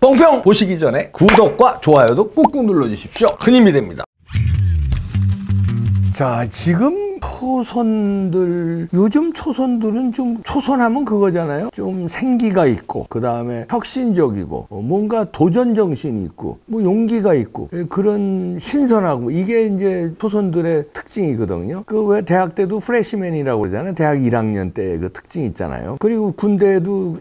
뽕평 보시기 전에 구독과 좋아요도 꾹꾹 눌러주십시오. 큰 힘이 됩니다. 자, 지금 요즘 초선들은 좀 초선하면 그거잖아요. 좀 생기가 있고, 그 다음에 혁신적이고, 뭔가 도전 정신이 있고, 뭐 용기가 있고, 그런 신선하고, 이게 이제 초선들의 특징이거든요. 그 왜 대학 때도 프레시맨이라고 그러잖아요. 대학 1학년 때 그 특징 있잖아요. 그리고 군대에도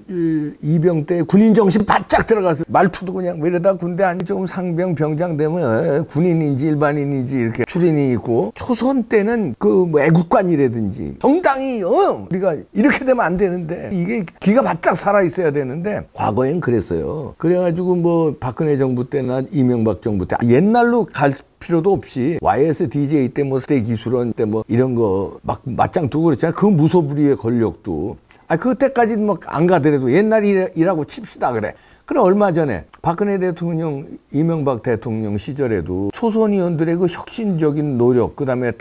이병 때 군인 정신 바짝 들어가서 말투도 그냥 왜 이러다 군대 아니 조금 상병 병장 되면 군인인지 일반인인지 이렇게 추린이 있고, 초선 때는 그 뭐 애국관이라든지 정당이 우리가 이렇게 되면 안 되는데 이게 기가 바짝 살아 있어야 되는데 과거엔 그랬어요. 그래가지고 뭐 박근혜 정부 때나 이명박 정부 때 옛날로 갈 필요도 없이 YSDJ 때 뭐 때 기술원 때 뭐 이런 거 막 맞짱 두고 그랬잖아요. 그 무소불위의 권력도 그때까지 뭐 안 가더라도 옛날이라고 칩시다 그래. 그럼 얼마 전에 박근혜 대통령, 이명박 대통령 시절에도 초선 의원들의 그 혁신적인 노력, 그 다음에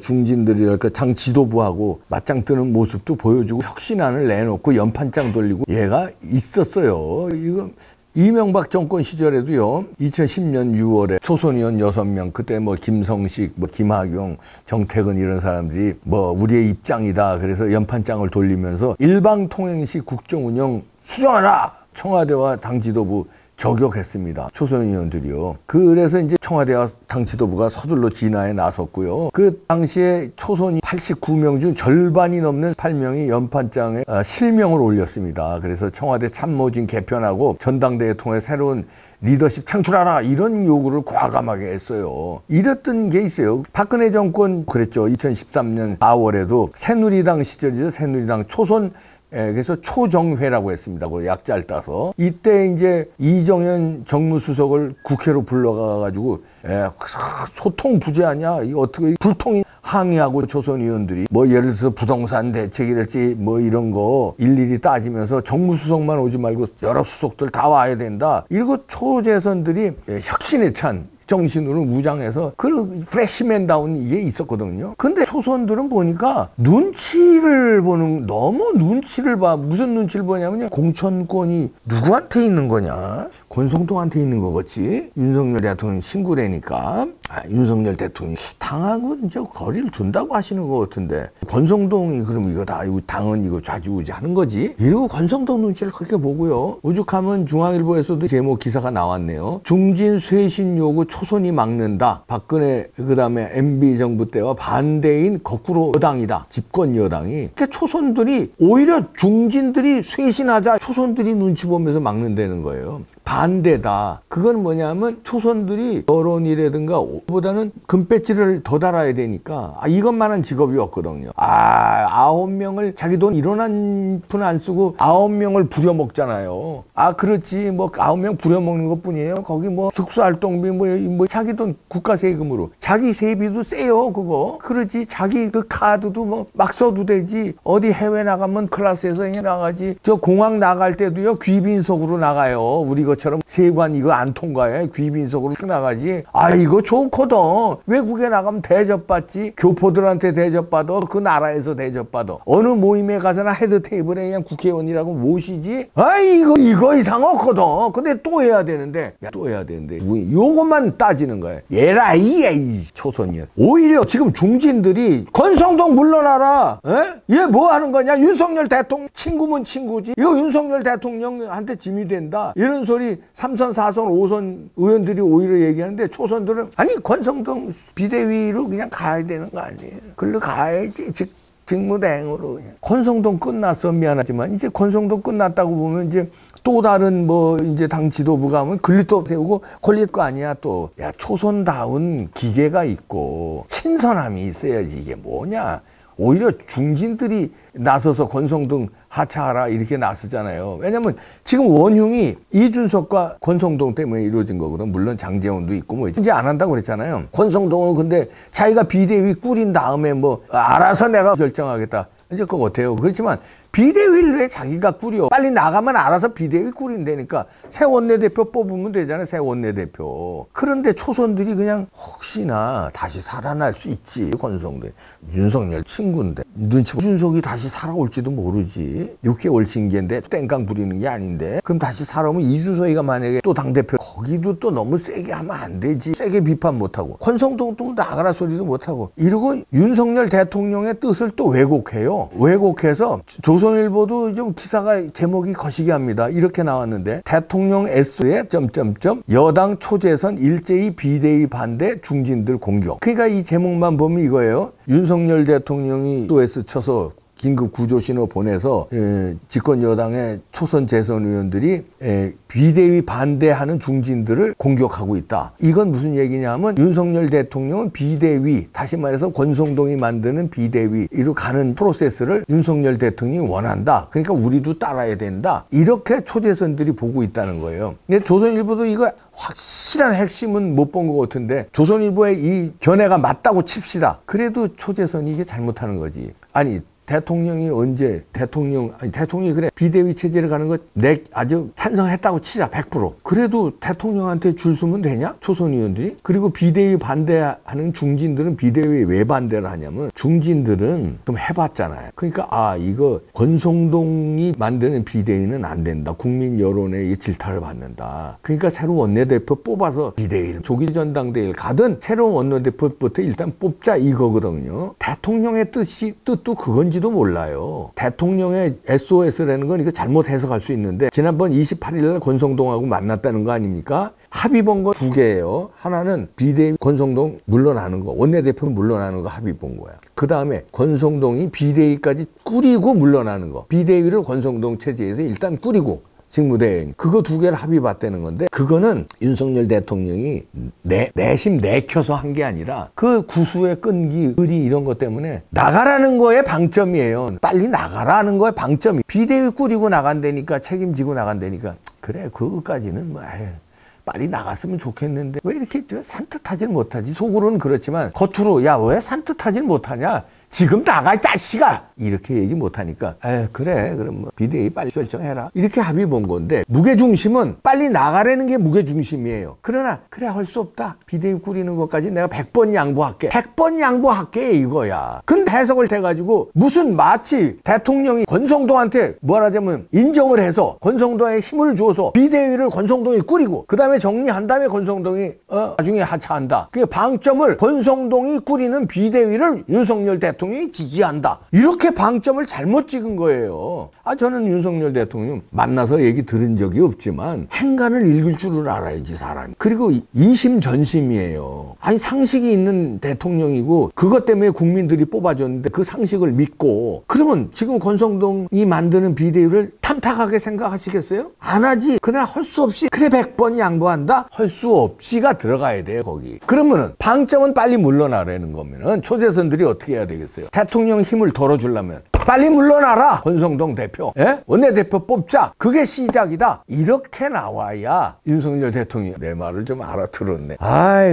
중진들이랄까, 당 지도부하고 맞짱 뜨는 모습도 보여주고 혁신안을 내놓고 연판장 돌리고 얘가 있었어요. 이거 이명박 정권 시절에도요, 2010년 6월에 초선 의원 6명, 그때 뭐 김성식, 뭐 김학용, 정태근 이런 사람들이 뭐 우리의 입장이다. 그래서 연판장을 돌리면서 일방통행식 국정운영 수정하라! 청와대와 당 지도부 저격했습니다. 초선 의원들이요. 그래서 이제 청와대와 당 지도부가 서둘러 진화에 나섰고요. 그 당시에 초선이 89명 중 절반이 넘는 8명이 연판장에 실명을 올렸습니다. 그래서 청와대 참모진 개편하고 전당대회 통해 새로운 리더십 창출하라, 이런 요구를 과감하게 했어요. 이랬던 게 있어요. 박근혜 정권 그랬죠. 2013년 4월에도 새누리당 시절이죠. 새누리당 초선 그래서 초정회라고 했습니다. 그 약자를 따서. 이때 이제 이정현 정무수석을 국회로 불러가가지고 소통 부재하냐? 이거 어떻게 불통이 항의하고 초선 의원들이 뭐 예를 들어서 부동산 대책이랄지 뭐 이런 거 일일이 따지면서 정무수석만 오지 말고 여러 수석들 다 와야 된다. 이러고 초재선들이 혁신에 찬 정신으로 무장해서 그 프레시맨다운 이게 있었거든요. 근데 초선들은 보니까 너무 눈치를 봐. 무슨 눈치를 보냐면요, 공천권이 누구한테 있는 거냐? 권성동한테 있는 거겠지. 윤석열 대통령 신구래니까. 윤석열 대통령이 당하고 이제 거리를 둔다고 하시는 것 같은데, 권성동이 그럼 이거 다 당은 이거 좌지우지 하는 거지? 이러고 권성동 눈치를 그렇게 보고요. 오죽하면 중앙일보에서도 제목 기사가 나왔네요. 중진 쇄신 요구 초선이 막는다. 박근혜 그다음에 MB 정부 때와 반대인 거꾸로 여당이다. 집권 여당이. 그러니까 초선들이 오히려 중진들이 쇄신하자 초선들이 눈치 보면서 막는다는 거예요. 반대다. 그건 뭐냐면 초선들이 여론이라든가 보다는 금배지를 더 달아야 되니까 이것만한 직업이 없거든요. 9명을 자기 돈 1원 한 푼 안 쓰고 9명을 부려먹잖아요. 그렇지 뭐 9명 부려먹는 것뿐이에요. 거기 뭐 특수활동비 뭐 자기 돈 국가 세금으로 자기 세비도 세요 그거. 그러지 자기 그 카드도 뭐 막 써도 되지. 어디 해외 나가면 클래스에서 나가지. 저 공항 나갈 때도요 귀빈석으로 나가요. 우리 것처럼 세관 이거 안 통과해. 귀빈석으로 나가지. 이거 좋거든. 외국에 나가면 대접받지. 교포들한테 대접받아. 그 나라에서 대접받아. 어느 모임에 가서나 헤드 테이블에 그냥 국회의원이라고 모시지. 이거 이상 없거든. 근데 또 해야 되는데. 요것만 따지는 거야. 얘라 이 초선이야. 오히려 지금 중진들이 권성동 물러나라. 얘 뭐 하는 거냐? 윤석열 대통령 친구면 친구지. 이거 윤석열 대통령한테 짐이 된다. 이런 소리 3선, 4선, 5선 의원들이 오히려 얘기하는데 초선들은 권성동 비대위로 그냥 가야 되는 거 아니에요. 글로 가야지. 직무대행으로. 권성동 끝났어. 미안하지만 이제 권성동 끝났다고 보면 이제 또 다른 뭐 이제 당 지도부가 하면 권리도 세우고 걸릴 거 아니야 또. 초선다운 기계가 있고 신선함이 있어야지. 이게 뭐냐. 오히려 중진들이 나서서 권성동 하차하라 이렇게 나서잖아요. 왜냐면 지금 원흉이 이준석과 권성동 때문에 이루어진 거거든. 물론 장제원도 있고 뭐 이제 안 한다고 그랬잖아요. 권성동은 근데 자기가 비대위 꾸린 다음에 뭐 알아서 내가 결정하겠다. 이제 그거 어때요? 그렇지만 비대위를 왜 자기가 꾸려? 빨리 나가면 알아서 비대위 꾸린다니까. 새 원내대표 뽑으면 되잖아요. 새 원내대표. 그런데 초선들이 그냥 혹시나 다시 살아날 수 있지. 권성동 윤석열 친구인데 눈치 보고 윤석이 다시 살아올지도 모르지. 6개월 징계인데 땡깡 부리는 게 아닌데. 그럼 다시 살아오면 이준석이가 만약에 또 당대표, 거기도 또 너무 세게 하면 안 되지. 세게 비판 못하고 권성동 또 나가라 소리도 못하고 이러고 윤석열 대통령의 뜻을 또 왜곡해요. 왜곡해서 조선일보도 좀 기사가 제목이 거시기 합니다. 이렇게 나왔는데 대통령 S의 점점점 여당 초재선 일제히 비대위 반대 중진들 공격. 그러니까 이 제목만 보면 이거예요. 윤석열 대통령이 S 쳐서 긴급 구조 신호 보내서 집권 여당의 초선 재선 의원들이 비대위 반대하는 중진들을 공격하고 있다. 이건 무슨 얘기냐면 윤석열 대통령은 비대위, 다시 말해서 권성동이 만드는 비대위로 가는 프로세스를 윤석열 대통령이 원한다. 그러니까 우리도 따라야 된다. 이렇게 초재선들이 보고 있다는 거예요. 근데 조선일보도 이거 확실한 핵심은 못 본 것 같은데 조선일보의 이 견해가 맞다고 칩시다. 그래도 초재선이 이게 잘못하는 거지. 아니 대통령이 언제 대통령이 그래 비대위 체제를 가는 거 내 아주 찬성했다고 치자 100%. 그래도 대통령한테 줄 서면 되냐? 초선 의원들이. 그리고 비대위 반대하는 중진들은 비대위에 왜 반대를 하냐면 중진들은 좀 해봤잖아요. 그러니까 이거 권성동이 만드는 비대위는 안 된다. 국민 여론에 질타를 받는다. 그러니까 새로운 원내대표 뽑아서 비대위를 조기 전당대회를 가든 새로운 원내대표부터 일단 뽑자 이거거든요. 대통령의 뜻도 그건지도 몰라요. 대통령의 SOS라는 건 이거 잘못 해석할 수 있는데 지난번 28일 날 권성동하고 만났다는 거 아닙니까? 합의 본 거 두 개예요. 하나는 비대위 권성동 물러나는 거, 원내대표 물러나는 거 합의 본 거야. 그 다음에 권성동이 비대위까지 꾸리고 물러나는 거. 비대위를 권성동 체제에서 일단 꾸리고 직무대행. 그거 두 개를 합의봤다는 건데 그거는 윤석열 대통령이 내심 내켜서 한 게 아니라 그 구수의 끈기, 의리 이런 것 때문에 나가라는 거에 방점이에요. 빨리 나가라는 거에 방점이. 비대위 꾸리고 나간다니까 책임지고 나간다니까. 그래 그거까지는 뭐 빨리 나갔으면 좋겠는데 왜 이렇게 산뜻하지는 못하지. 속으로는 그렇지만 겉으로 야 왜 산뜻하지는 못하냐. 지금 나가 이 자식아 이렇게 얘기 못하니까 그래 그럼 뭐 비대위 빨리 결정해라 이렇게 합의 본 건데 무게중심은 빨리 나가라는 게 무게중심이에요. 그러나 그래 할 수 없다. 비대위 꾸리는 것까지 내가 100번 양보할게. 100번 양보할게 이거야. 근데 해석을 해가지고 무슨 마치 대통령이 권성동한테 뭐라자면 인정을 해서 권성동에 힘을 주어서 비대위를 권성동이 꾸리고 그 다음에 정리한 다음에 권성동이 나중에 하차한다. 그 방점을 권성동이 꾸리는 비대위를 윤석열 대통령이 지지한다. 이렇게 방점을 잘못 찍은 거예요. 저는 윤석열 대통령 만나서 얘기 들은 적이 없지만 행간을 읽을 줄을 알아야지 사람이. 그리고 이심전심이에요. 아니 상식이 있는 대통령이고 그것 때문에 국민들이 뽑아줬는데 그 상식을 믿고 그러면 지금 권성동이 만드는 비대위를 탐탁하게 생각하시겠어요? 안 하지. 그러나 할 수 없이 그래 100번 양보한다? 할 수 없이가 들어가야 돼요 거기. 그러면은 방점은 빨리 물러나라는 거면은 초재선들이 어떻게 해야 되겠어요? 대통령 힘을 덜어주려면 빨리 물러나라 권성동 대표. 원내대표 뽑자. 그게 시작이다. 이렇게 나와야 윤석열 대통령 내 말을 좀 알아들었네.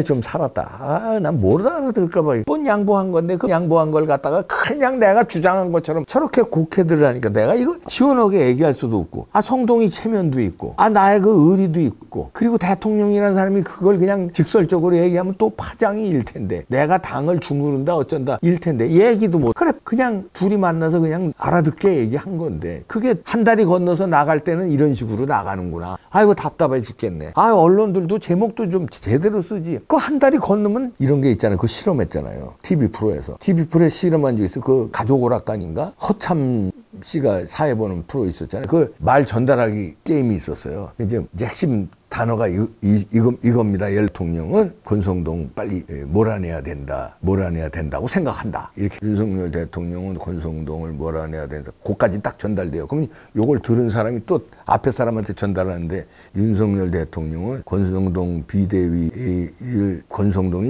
좀 살았다. 난 뭘 알아들을까 봐. 뻔 양보한 건데 그 양보한 걸 갖다가 그냥 내가 주장한 것처럼 저렇게 곡해들 하니까 내가 이거 시원하게 얘기할 수도 없고 성동이 체면도 있고 나의 그 의리도 있고 그리고 대통령이라는 사람이 그걸 그냥 직설적으로 얘기하면 또 파장이 일 텐데 내가 당을 주무른다 어쩐다 일 텐데 얘기도 못. 그래 그냥 둘이 만나서 그냥 알아듣게 얘기한 건데 그게 한 달이 건너서 나갈 때는 이런 식으로 나가는구나. 아이고 답답해 죽겠네. 언론들도 제목도 좀 제대로 쓰지. 그 한 달이 건너면 이런 게 있잖아요. 그거 실험했잖아요. TV 프로에서. TV 프로에 실험한 적 있어. 그 가족 오락관인가? 허참 씨가 사회 보는 프로 있었잖아요. 그 말 전달하기 게임이 있었어요. 이제 핵심 단어가 이겁니다. 대통령은 권성동 빨리 몰아내야 된다고 생각한다. 이렇게 윤석열 대통령은 권성동을 몰아내야 된다. 그까지 딱 전달돼요. 그럼 요걸 들은 사람이 또 앞에 사람한테 전달하는데 윤석열 대통령은 권성동이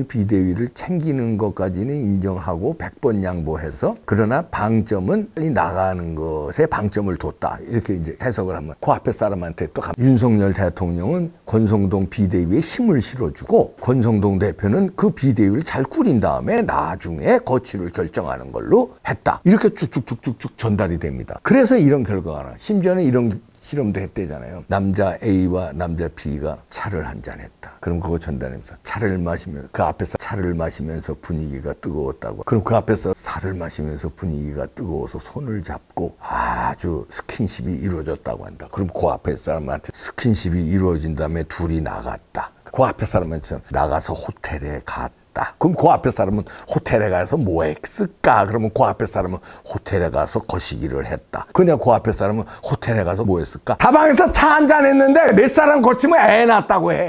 비대위를 챙기는 것까지는 인정하고 100번 양보해서 그러나 방점은 빨리 나가는 것에 방점을 뒀다. 이렇게 이제 해석을 하면 그 앞에 사람한테 또 윤석열 대통령은 권성동 비대위에 힘을 실어주고 권성동 대표는 그 비대위를 잘 꾸린 다음에 나중에 거취를 결정하는 걸로 했다. 이렇게 쭉쭉쭉쭉쭉 전달이 됩니다. 그래서 이런 결과가 나. 심지어는 이런 실험도 했대잖아요. 남자 A와 남자 B가 차를 한잔 했다. 그럼 그거 전달하면서 차를 마시면서 그 앞에서 차를 마시면서 분위기가 뜨거웠다고. 그럼 그 앞에서 차를 마시면서 분위기가 뜨거워서 손을 잡고 아주 스킨십이 이루어졌다고 한다. 그럼 그 앞에 사람한테 스킨십이 이루어진 다음에 둘이 나갔다. 그 앞에 사람한테 나가서 호텔에 갔다. 그럼 그 앞에 사람은 호텔에 가서 뭐 했을까? 그러면 그 앞에 사람은 호텔에 가서 거시기를 했다. 그냥 그 앞에 사람은 호텔에 가서 뭐 했을까? 다방에서 차 한잔 했는데 몇 사람 거치면 애 낳았다고 해.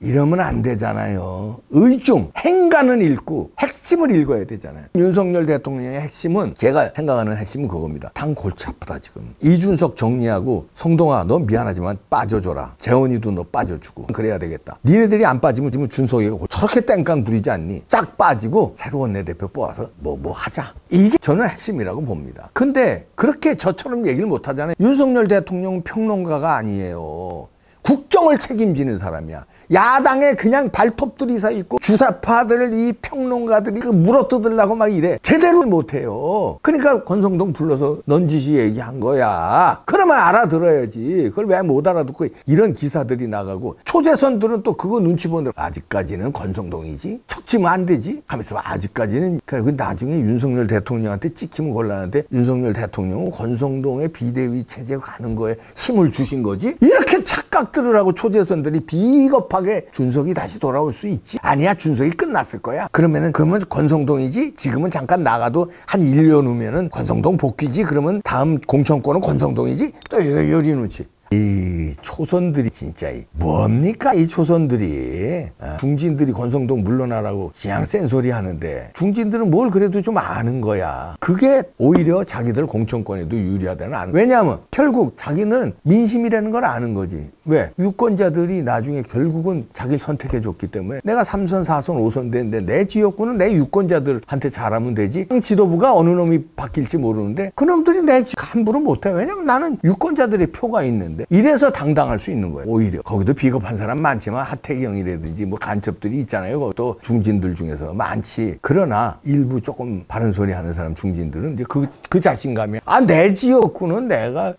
이러면 안 되잖아요. 의중, 행간은 읽고 핵심을 읽어야 되잖아요. 윤석열 대통령의 핵심은 제가 생각하는 핵심은 그겁니다. 당 골치 아프다 지금. 이준석 정리하고 성동아 너 미안하지만 빠져줘라. 재원이도 너 빠져주고 그래야 되겠다. 니네들이 안 빠지면 지금 준석이가 저렇게 땡깡 부리지 않니? 싹 빠지고 새로운 내 대표 뽑아서 뭐 하자. 이게 저는 핵심이라고 봅니다. 근데 그렇게 저처럼 얘기를 못 하잖아요. 윤석열 대통령 평론가가 아니에요. 국정을 책임지는 사람이야. 야당에 그냥 발톱들이 서 있고 주사파들 이 평론가들이 물어뜯으려고 막 이래. 제대로 못해요. 그러니까 권성동 불러서 넌지시 얘기한 거야. 그러면 알아들어야지. 그걸 왜 못 알아듣고 이런 기사들이 나가고 초재선들은 또 그거 눈치 보는 아직까지는 권성동이지? 척지면 안 되지? 하면서 아직까지는 나중에 윤석열 대통령한테 찍히면 곤란한데 윤석열 대통령은 권성동의 비대위 체제 가는 거에 힘을 주신 거지? 이렇게 착각들을 하고 초재선들이 비겁하게 준석이 다시 돌아올 수 있지. 아니야 준석이 끝났을 거야. 그러면 권성동이지. 지금은 잠깐 나가도 한 1년 후면은 권성동 복귀지. 그러면 다음 공천권은 권성동이지. 또 요리 놓지. 이 초선들이 진짜 뭡니까 이 초선들이. 중진들이 권성동 물러나라고 그냥 센소리 하는데 중진들은 뭘 그래도 좀 아는 거야. 그게 오히려 자기들 공천권에도 유리하다는 아는 거야. 왜냐하면 결국 자기는 민심이라는 걸 아는 거지. 왜? 유권자들이 나중에 결국은 자기를 선택해 줬기 때문에 내가 3선 4선 5선 됐는데 내 지역구는 내 유권자들한테 잘하면 되지. 지도부가 어느 놈이 바뀔지 모르는데 그놈들이 내 함부로 못해. 왜냐면 나는 유권자들의 표가 있는데. 이래서 당당할 수 있는 거예요. 오히려 거기도 비겁한 사람 많지만 하태경이라든지 뭐 간첩들이 있잖아요. 그것도 중진들 중에서 많지. 그러나 일부 조금 바른 소리 하는 사람 중진들은 이제 그 자신감이 내 지역구는 내가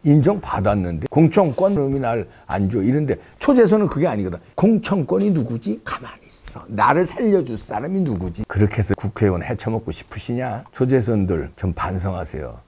인정받았는데 공천권 놈이 날 안 줘. 이런데 초재선은 그게 아니거든. 공천권이 누구지? 가만히 있어. 나를 살려줄 사람이 누구지? 그렇게 해서 국회의원 헤쳐먹고 싶으시냐? 초재선들 좀 반성하세요.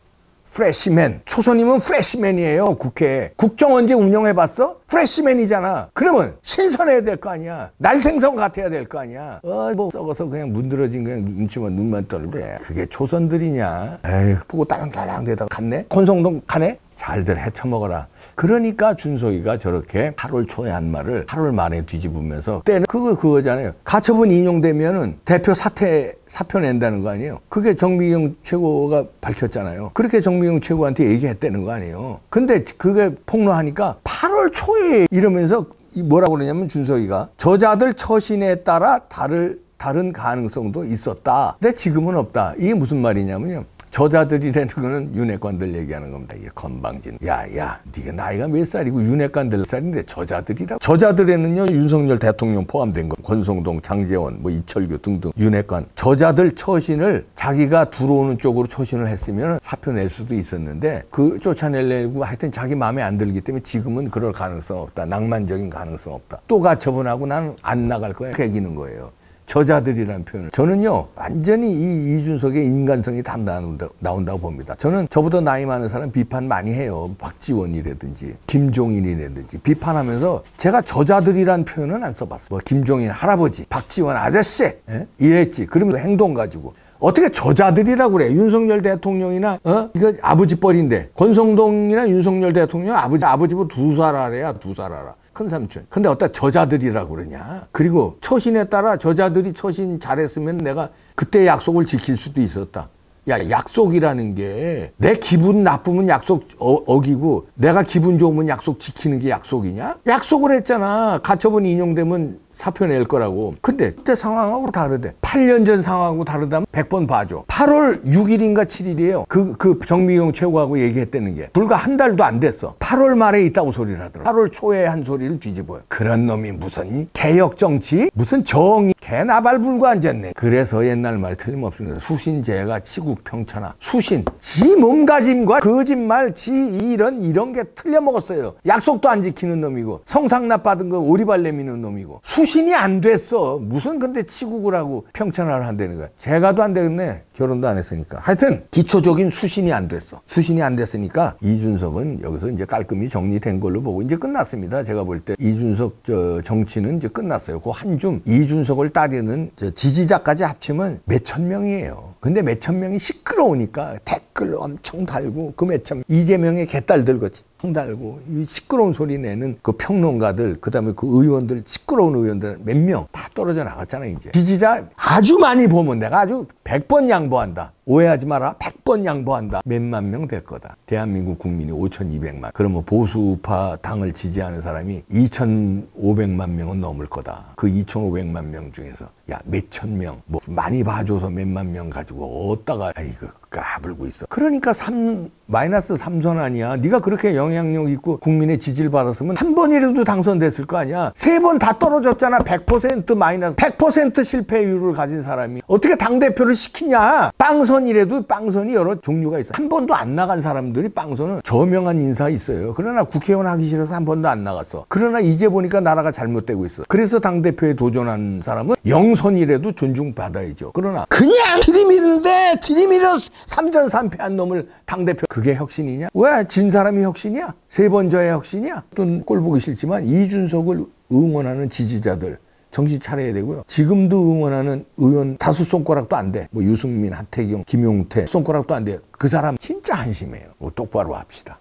프레시맨. 초선이면 프레시맨이에요. 국회에. 국정 언제 운영해봤어? 프레시맨이잖아. 그러면 신선해야 될 거 아니야. 날생선 같아야 될 거 아니야. 뭐 썩어서 그냥 문드러진 그냥 눈만 떨래. 그게 초선들이냐. 에이 보고 따랑따랑 대다가 갔네. 권성동 가네. 잘들 헤쳐먹어라. 그러니까 준석이가 저렇게 8월 초에 한 말을 8월 말에 뒤집으면서 때는 그거잖아요. 가처분 인용되면은 대표 사표 낸다는 거 아니에요. 그게 정미경 최고가 밝혔잖아요. 그렇게 정미경 최고한테 얘기했다는 거 아니에요. 근데 그게 폭로하니까 8월 초에 이러면서 뭐라고 그러냐면 준석이가 저자들 처신에 따라 다른 가능성도 있었다. 근데 지금은 없다. 이게 무슨 말이냐면요. 저자들이라는 거는 윤핵관들 얘기하는 겁니다. 이게 건방진. 네가 나이가 몇 살이고 윤핵관들 살인데 저자들이라고. 저자들에는요 윤석열 대통령 포함된 거. 권성동, 장제원, 뭐 이철규 등등 윤핵관. 저자들 처신을 자기가 들어오는 쪽으로 처신을 했으면 사표 낼 수도 있었는데 그 쫓아내려고 하여튼 자기 마음에 안 들기 때문에 지금은 그럴 가능성 없다. 낭만적인 가능성 없다. 또 가처분하고 나는 안 나갈 거야. 개기는 거예요. 저자들이라는 표현을. 저는요 완전히 이준석의 인간성이 다 나온다고 봅니다. 저는 저보다 나이 많은 사람 비판 많이 해요. 박지원이라든지 김종인이라든지 비판하면서 제가 저자들이라는 표현은 안 써봤어요. 뭐 김종인 할아버지, 박지원 아저씨 이랬지. 그러면서 행동 가지고 어떻게 저자들이라고 그래. 윤석열 대통령이나 이거 아버지 뻘인데 권성동이나 윤석열 대통령 아버지보다 2살 아래야. 2살 알아. 큰 삼촌. 근데 어따 저자들이라고 그러냐. 그리고 처신에 따라 저자들이 처신 잘했으면 내가 그때 약속을 지킬 수도 있었다. 야, 약속이라는 게 내 기분 나쁘면 약속 어기고 내가 기분 좋으면 약속 지키는 게 약속이냐? 약속을 했잖아. 가처분 인용되면 사표 낼 거라고. 근데 그때 상황하고 다르대. 8년 전 상황하고 다르다면 100번 봐줘. 8월 6일인가 7일이에요. 그 정미경 최고하고 얘기했다는 게 불과 한 달도 안 됐어. 8월 말에 있다고 소리를 하더라고. 8월 초에 한 소리를 뒤집어요. 그런 놈이 무슨 개혁 정치? 무슨 정의? 개나발 불고 앉았네. 그래서 옛날 말 틀림없습니다. 수신제가 치국 평천하. 수신. 지 몸가짐과 거짓말, 지 이런 게 틀려먹었어요. 약속도 안 지키는 놈이고 성상납 받은 거 오리발 내미는 놈이고 수신이 안 됐어. 무슨 근데 치국을 하고 평천하를 한다는 거야. 제가도 안 되겠네. 결혼도 안 했으니까. 하여튼 기초적인 수신이 안 됐어. 수신이 안 됐으니까 이준석은 여기서 이제 깔끔히 정리된 걸로 보고 이제 끝났습니다. 제가 볼 때 이준석 정치는 이제 끝났어요. 그 한 줌 이준석을 따르는 지지자까지 합치면 몇천 명이에요. 근데 몇천 명이 시끄러우니까 댓글 엄청 달고 그 몇천 이재명의 개딸들 같이 달고 이 시끄러운 소리 내는 그 평론가들 그다음에 그 의원들 시끄러운 의원들 몇 명 다 떨어져 나갔잖아. 이제 지지자 아주 많이 보면 내가 아주 100번 양보한다. 오해하지 마라. 100번 양보한다. 몇만 명 될 거다. 대한민국 국민이 5,200만. 그러면 보수파 당을 지지하는 사람이 2,500만 명은 넘을 거다. 그 2,500만 명 중에서 야 몇천 명 뭐 많이 봐줘서 몇만 명 가지고 어디다가 이거 까불고 있어. 그러니까 마이너스 3선 아니야. 네가 그렇게 영향력 있고 국민의 지지를 받았으면 한 번이라도 당선됐을 거 아니야. 세 번 다 떨어졌잖아. 100% 마이너스 100% 실패율을 가진 사람이 어떻게 당대표를 시키냐. 빵선이라도 빵선이 여러 종류가 있어. 한 번도 안 나간 사람들이 빵선은 저명한 인사 있어요. 그러나 국회의원 하기 싫어서 한 번도 안 나갔어. 그러나 이제 보니까 나라가 잘못되고 있어. 그래서 당대표에 도전한 사람은 영선이라도 존중받아야죠. 그러나 그냥 들이미는데 들이밀어서 3전 3패한 놈을 당대표 그게 혁신이냐? 왜 진 사람이 혁신이야? 세 번 져야 혁신이야? 또 꼴 보기 싫지만 이준석을 응원하는 지지자들 정신 차려야 되고요. 지금도 응원하는 의원 다수 손가락도 안 돼. 뭐 유승민, 하태경, 김용태 손가락도 안 돼요. 그 사람 진짜 한심해요. 뭐 똑바로 합시다.